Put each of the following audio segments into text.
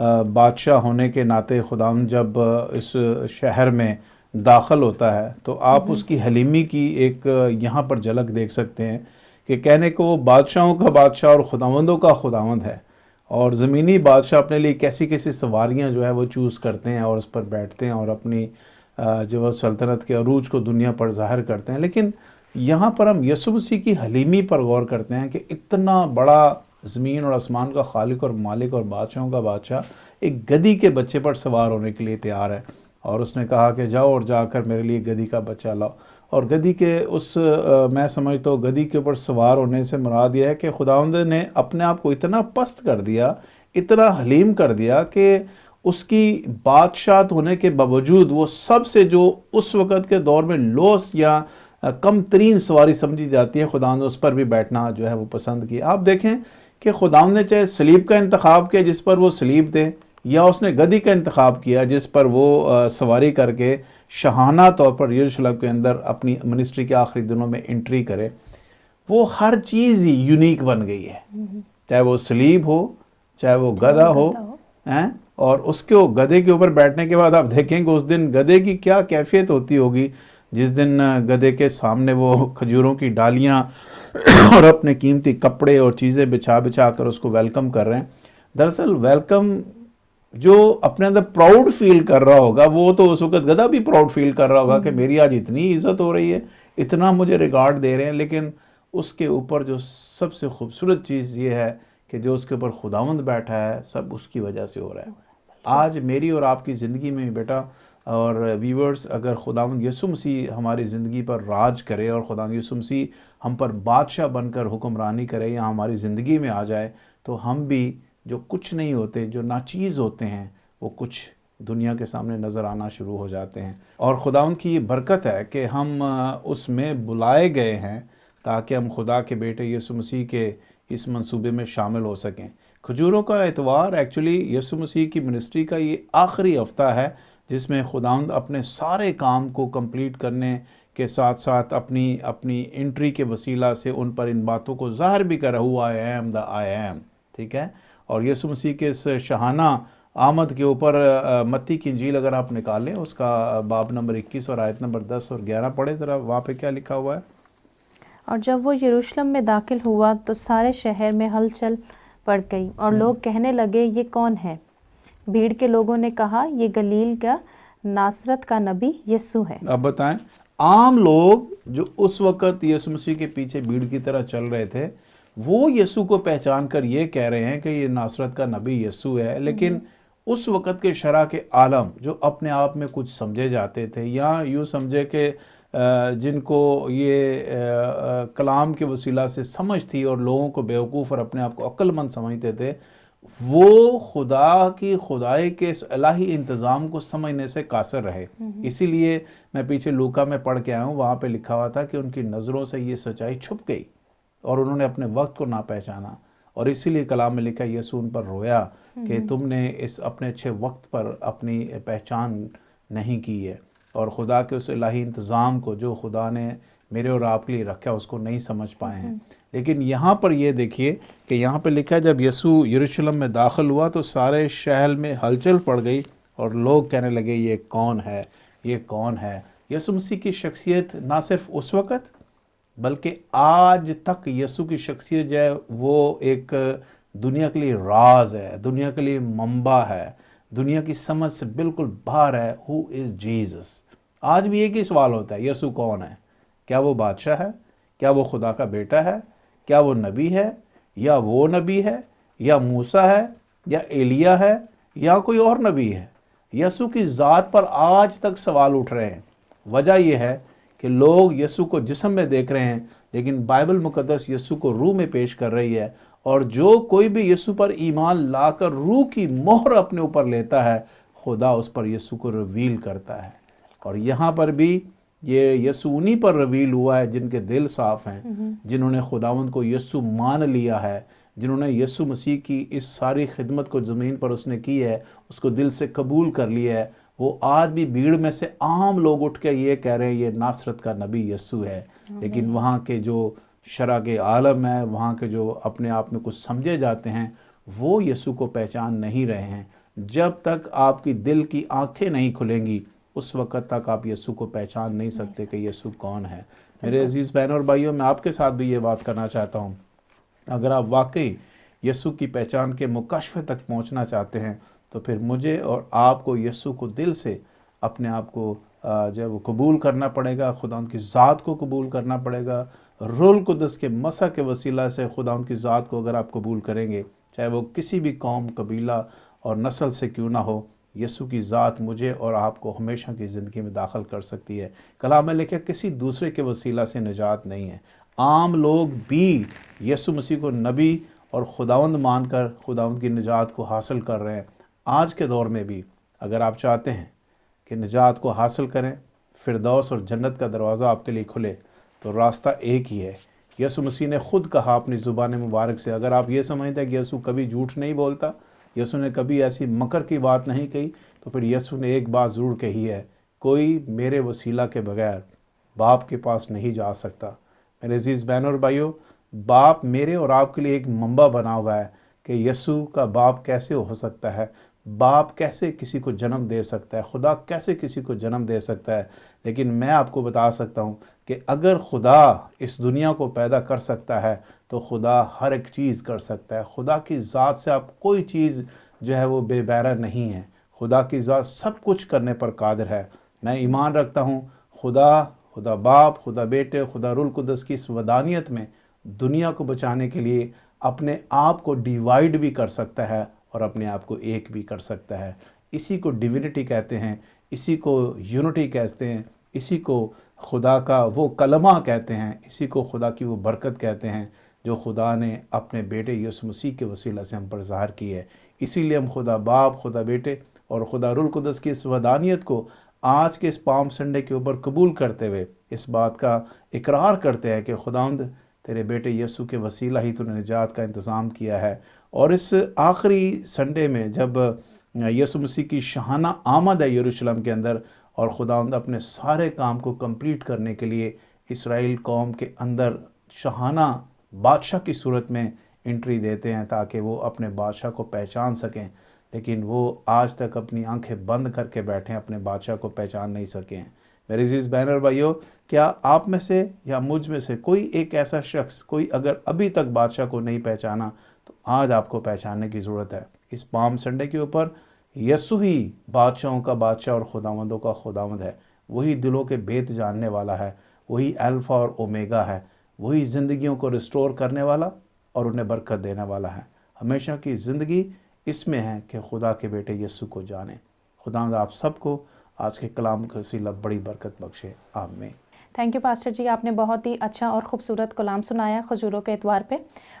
بادشاہ ہونے کے ناطے خداوند جب اس شہر میں داخل ہوتا ہے تو آپ اس کی حلیمی کی ایک یہاں پر جھلک دیکھ سکتے ہیں کہ کہنے کو وہ بادشاہوں کا بادشاہ اور خداوندوں کا خداوند ہے، اور زمینی بادشاہ اپنے لیے کیسی کیسی سواریاں جو ہے وہ چوز کرتے ہیں اور اس پر بیٹھتے ہیں اور اپنی جو سلطنت کے عروج کو دنیا پر ظاہر کرتے ہیں، لیکن یہاں پر ہم یسوع مسیح کی حلیمی پر غور کرتے ہیں کہ اتنا بڑا زمین اور آسمان کا خالق اور مالک اور بادشاہوں کا بادشاہ ایک گدھی کے بچے پر سوار ہونے کے لیے تیار ہے، اور اس نے کہا کہ جاؤ اور جا کر میرے لیے گدھی کا بچہ لاؤ۔ اور گدھی کے میں سمجھتا ہوں گدھی کے اوپر سوار ہونے سے مراد یہ ہے کہ خداوند نے اپنے آپ کو اتنا پست کر دیا، اتنا حلیم کر دیا کہ اس کی بادشاہت ہونے کے باوجود وہ سب سے جو اس وقت کے دور میں لوس یا کم ترین سواری سمجھی جاتی ہے، خداوند نے اس پر بھی بیٹھنا جو ہے وہ پسند کیا۔ آپ دیکھیں کہ خداوند نے چاہے صلیب کا انتخاب کیا جس پر وہ صلیب دے، یا اس نے گدھی کا انتخاب کیا جس پر وہ سواری کر کے شاہانہ طور پر یروشلم کے اندر اپنی منسٹری کے آخری دنوں میں انٹری کرے، وہ ہر چیز ہی یونیک بن گئی ہے، چاہے وہ صلیب ہو، چاہے وہ گدھا ہو، اور اس کو گدھے کے اوپر بیٹھنے کے بعد آپ دیکھیں کہ اس دن گدھے کی کیا کیفیت ہوتی ہوگی، جس دن گدھے کے سامنے وہ کھجوروں کی ڈالیاں اور اپنے قیمتی کپڑے اور چیزیں بچھا بچھا کر اس کو ویلکم کر رہے ہیں۔ دراصل ویلکم جو اپنے اندر پراؤڈ فیل کر رہا ہوگا، وہ تو اس وقت گدھا بھی پراؤڈ فیل کر رہا ہوگا کہ میری آج اتنی عزت ہو رہی ہے، اتنا مجھے ریگارڈ دے رہے ہیں، لیکن اس کے اوپر جو سب سے خوبصورت چیز یہ ہے کہ جو اس کے اوپر خداوند بیٹھا ہے سب اس کی وجہ سے ہو رہا ہے۔ آج میری اور آپ کی زندگی میں بیٹا اور ویورز، اگر خداوند یسوع مسیح ہماری زندگی پر راج کرے اور خداوند یسوع مسیح ہم پر بادشاہ بن کر حکمرانی کرے یا ہماری زندگی میں آ جائے، تو ہم بھی جو کچھ نہیں ہوتے، جو ناچیز ہوتے ہیں، وہ کچھ دنیا کے سامنے نظر آنا شروع ہو جاتے ہیں۔ اور خداوند کی یہ برکت ہے کہ ہم اس میں بلائے گئے ہیں تاکہ ہم خدا کے بیٹے یسوع مسیح کے اس منصوبے میں شامل ہو سکیں۔ کھجوروں کا اتوار ایکچولی یسوع مسیح کی منسٹری کا یہ آخری ہفتہ ہے جس میں خداوند اپنے سارے کام کو کمپلیٹ کرنے کے ساتھ ساتھ اپنی انٹری کے وسیلہ سے ان پر ان باتوں کو ظاہر بھی کرا ہوا I am the I am، ٹھیک ہے۔ اور یسوع مسیح کے اس شاہانہ آمد کے اوپر متی کی انجیل اگر آپ نکالیں، اس کا باب نمبر 21 اور آیت نمبر 10 اور 11 پڑھیں ذرا، وہاں پہ کیا لکھا ہوا ہے؟ اور جب وہ یروشلم میں داخل ہوا تو سارے شہر میں ہلچل پڑ گئی اور لوگ کہنے لگے یہ کون ہے؟ بھیڑ کے لوگوں نے کہا یہ گلیل کا ناصرت کا نبی یسوع ہے۔ اب بتائیں، عام لوگ جو اس وقت یسوع مسیح کے پیچھے بھیڑ کی طرح چل رہے تھے، وہ یسوع کو پہچان کر یہ کہہ رہے ہیں کہ یہ ناصرت کا نبی یسوع ہے، لیکن اس وقت کے شرح کے عالم جو اپنے آپ میں کچھ سمجھے جاتے تھے، یا یوں سمجھے کہ جن کو یہ کلام کے وسیلہ سے سمجھ تھی اور لوگوں کو بیوقوف اور اپنے آپ کو عقل مند سمجھتے تھے، وہ خدا کی خدائی کے اس الہی انتظام کو سمجھنے سے قاصر رہے۔ اسی لیے میں پیچھے لوکا میں پڑھ کے آیا ہوں، وہاں پہ لکھا ہوا تھا کہ ان کی نظروں سے یہ سچائی چھپ گئی اور انہوں نے اپنے وقت کو نہ پہچانا، اور اسی لیے کلام میں لکھا یسوع ان پر رویا کہ تم نے اس اپنے اچھے وقت پر اپنی پہچان نہیں کی ہے، اور خدا کے اس الہی انتظام کو جو خدا نے میرے اور آپ کے لیے رکھا اس کو نہیں سمجھ پائے ہیں۔ لیکن یہاں پر یہ دیکھیے کہ یہاں پہ لکھا ہے جب یسوع یروشلم میں داخل ہوا تو سارے شہر میں ہلچل پڑ گئی اور لوگ کہنے لگے یہ کون ہے، یہ کون ہے۔ یسوع مسیح کی شخصیت نہ صرف اس وقت بلکہ آج تک یسوع کی شخصیت جو ہے وہ ایک دنیا کے لیے راز ہے، دنیا کے لیے منبع ہے، دنیا کی سمجھ سے بالکل باہر ہے۔ Who is Jesus؟ آج بھی ایک ہی سوال ہوتا ہے، یسوع کون ہے؟ کیا وہ بادشاہ ہے؟ کیا وہ خدا کا بیٹا ہے؟ کیا وہ نبی ہے؟ یا وہ نبی ہے؟ یا موسیٰ ہے؟ یا ایلیا ہے؟ یا کوئی اور نبی ہے؟ یسوع کی ذات پر آج تک سوال اٹھ رہے ہیں۔ وجہ یہ ہے کہ لوگ یسوع کو جسم میں دیکھ رہے ہیں، لیکن بائبل مقدس یسوع کو روح میں پیش کر رہی ہے، اور جو کوئی بھی یسوع پر ایمان لا کر روح کی مہر اپنے اوپر لیتا ہے، خدا اس پر یسوع کو ریویل کرتا ہے۔ اور یہاں پر بھی یہ یسوع انہی پر ریویل ہوا ہے جن کے دل صاف ہیں، جنہوں نے خداوند کو یسوع مان لیا ہے، جنہوں نے یسوع مسیح کی اس ساری خدمت کو زمین پر اس نے کی ہے، اس کو دل سے قبول کر لیا ہے، وہ آج بھی بھیڑ میں سے عام لوگ اٹھ کے یہ کہہ رہے ہیں یہ ناصرت کا نبی یسوع ہے۔ لیکن وہاں کے جو شرح کے عالم ہے، وہاں کے جو اپنے آپ میں کچھ سمجھے جاتے ہیں، وہ یسوع کو پہچان نہیں رہے ہیں۔ جب تک آپ کی دل کی آنکھیں نہیں کھلیں گی اس وقت تک آپ یسوع کو پہچان نہیں سکتے کہ یسوع کون ہے۔ میرے عزیز بہنوں اور بھائیوں، میں آپ کے ساتھ بھی یہ بات کرنا چاہتا ہوں، اگر آپ واقعی یسوع کی پہچان کے مکاشفے تک پہنچنا چاہتے ہیں تو پھر مجھے اور آپ کو یسوع کو دل سے اپنے آپ کو جو ہے وہ قبول کرنا پڑے گا، خداوند کی ذات کو قبول کرنا پڑے گا۔ روح القدس کے مسح کے وسیلہ سے خداوند کی ذات کو اگر آپ قبول کریں گے، چاہے وہ کسی بھی قوم، قبیلہ اور نسل سے کیوں نہ ہو، یسوع کی ذات مجھے اور آپ کو ہمیشہ کی زندگی میں داخل کر سکتی ہے۔ کلام میں لکھا کسی دوسرے کے وسیلہ سے نجات نہیں ہے۔ عام لوگ بھی یسوع مسیح کو نبی اور خداوند مان کر خداوند کی نجات کو حاصل کر رہے ہیں۔ آج کے دور میں بھی اگر آپ چاہتے ہیں کہ نجات کو حاصل کریں، فردوس اور جنت کا دروازہ آپ کے لیے کھلے، تو راستہ ایک ہی ہے۔ یسوع مسیح نے خود کہا اپنی زبان مبارک سے، اگر آپ یہ سمجھتے ہیں کہ یسوع کبھی جھوٹ نہیں بولتا، یسوع نے کبھی ایسی مکر کی بات نہیں کہی، تو پھر یسوع نے ایک بات ضرور کہی ہے، کوئی میرے وسیلہ کے بغیر باپ کے پاس نہیں جا سکتا۔ میرے عزیز بہنوں اور بھائیوں، باپ میرے اور آپ کے لیے ایک منبع بنا ہوا ہے کہ یسوع کا باپ کیسے ہو سکتا ہے، باپ کیسے کسی کو جنم دے سکتا ہے، خدا کیسے کسی کو جنم دے سکتا ہے۔ لیکن میں آپ کو بتا سکتا ہوں کہ اگر خدا اس دنیا کو پیدا کر سکتا ہے تو خدا ہر ایک چیز کر سکتا ہے۔ خدا کی ذات سے آپ کوئی چیز جو ہے وہ بے بہرہ نہیں ہے۔ خدا کی ذات سب کچھ کرنے پر قادر ہے۔ میں ایمان رکھتا ہوں خدا باپ، خدا بیٹے، خدا روح القدس کی اس وحدانیت میں دنیا کو بچانے کے لیے اپنے آپ کو ڈیوائیڈ بھی کر سکتا ہے اور اپنے آپ کو ایک بھی کر سکتا ہے۔ اسی کو ڈیوینٹی کہتے ہیں، اسی کو یونٹی کہتے ہیں، اسی کو خدا کا وہ کلمہ کہتے ہیں، اسی کو خدا کی وہ برکت کہتے ہیں جو خدا نے اپنے بیٹے یسوع مسیح کے وسیلہ سے ہم پر ظاہر کی ہے۔ اسی لیے ہم خدا باپ، خدا بیٹے اور خدا روح القدس کی اس وحدانیت کو آج کے اس پام سنڈے کے اوپر قبول کرتے ہوئے اس بات کا اقرار کرتے ہیں کہ خداوند تیرے بیٹے یسوع کے وسیلہ ہی تو نے نجات کا انتظام کیا ہے۔ اور اس آخری سنڈے میں جب یسوع مسیح کی شاہانہ آمد ہے یروشلم کے اندر، اور خداوند اپنے سارے کام کو کمپلیٹ کرنے کے لیے اسرائیل قوم کے اندر شاہانہ بادشاہ کی صورت میں انٹری دیتے ہیں تاکہ وہ اپنے بادشاہ کو پہچان سکیں، لیکن وہ آج تک اپنی آنکھیں بند کر کے بیٹھے ہیں، اپنے بادشاہ کو پہچان نہیں سکے ہیں۔ میرے عزیز بہن اور بھائیوں، کیا آپ میں سے یا مجھ میں سے کوئی ایک ایسا شخص، کوئی اگر ابھی تک بادشاہ کو نہیں پہچانا، تو آج آپ کو پہچاننے کی ضرورت ہے۔ اس پام سنڈے کے اوپر یسوع ہی بادشاہوں کا بادشاہ اور خداوندوں کا خداوند ہے۔ وہی دلوں کے بھید جاننے والا ہے، وہی الفا اور اومیگا ہے، وہی زندگیوں کو ریسٹور کرنے والا اور انہیں برکت دینے والا ہے۔ ہمیشہ کی زندگی اس میں ہے کہ خدا کے بیٹے یسوع کو جانیں۔ خداوند آپ سب کو آج کے کلام کا وسیلہ بڑی برکت بخشے، آمین۔ تھینک یو پاسٹر جی، آپ نے بہت ہی اچھا اور خوبصورت کلام سنایا کھجوروں کے اتوار پہ،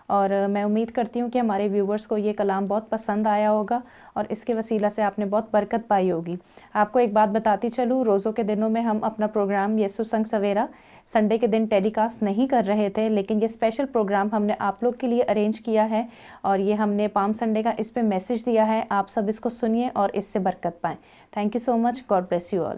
اور میں امید کرتی ہوں کہ ہمارے ویورز کو یہ کلام بہت پسند آیا ہوگا اور اس کے وسیلہ سے آپ نے بہت برکت پائی ہوگی۔ آپ کو ایک بات بتاتی چلوں، روزوں کے دنوں میں ہم اپنا پروگرام یسوع سنگ سویرا سنڈے کے دن ٹیلی کاسٹ نہیں کر رہے تھے، لیکن یہ اسپیشل پروگرام ہم نے آپ لوگ کے لیے ارینج کیا ہے، اور یہ ہم نے پام سنڈے کا اس پہ میسج دیا ہے۔ آپ سب اس کو سنیے اور اس سے برکت پائیں۔ Thank you so much, God bless you all.